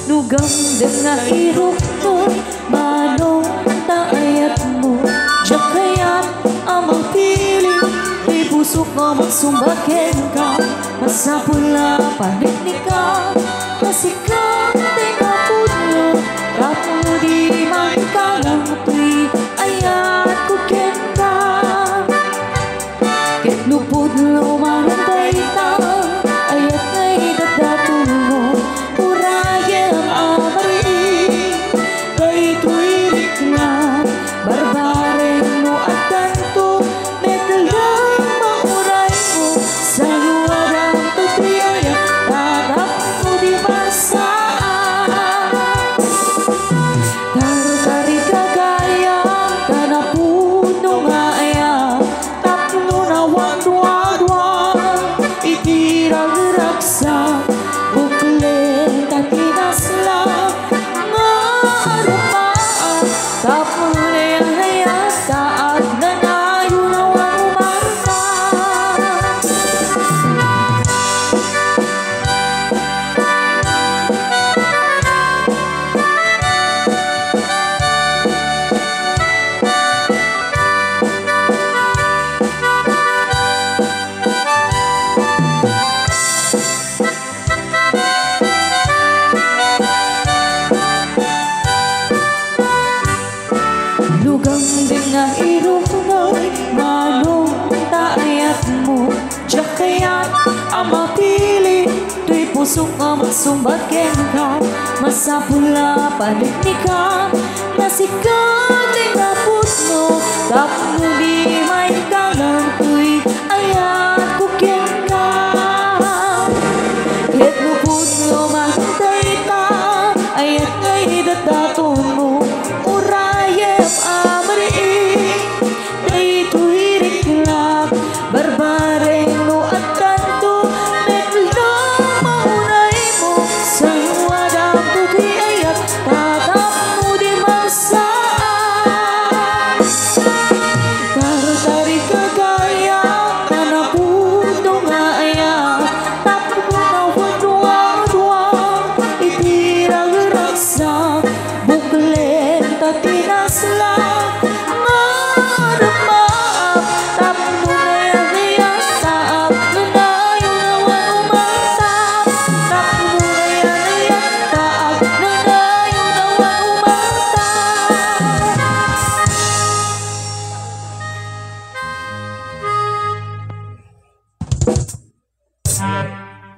Nugang dengan irukmu, manong taayatmu, jakayat amang piling, di pusok mo magsumbakin ka, masapula paniknik ka, kasi ka tinapod mo, kapo di man ka lang tuy, ayat kukin ka, kitlupod lumanong baita, ayat ngay dadatong mo, urayang amari, kay tuwirik na, barbaren mo at tanto, medlang mauray mo, sa luwarang tutriya, tatap mo di masaan. Tarkari kagaya, kanapuno nga ayam, tapno na wag-wag-wag, itirang raksa, buklen katinasla, nga arupaan, tapno na yung hayat, taat na nayo na wag umarka. Lugang dengan iruknoy, manong taayat mo, jakayat ama pili, tuy pusok nga magsumbakin ka, masapula paniknik ka, nasikat inapot mo, tapno di may kalang tuy, ayat kukin ka.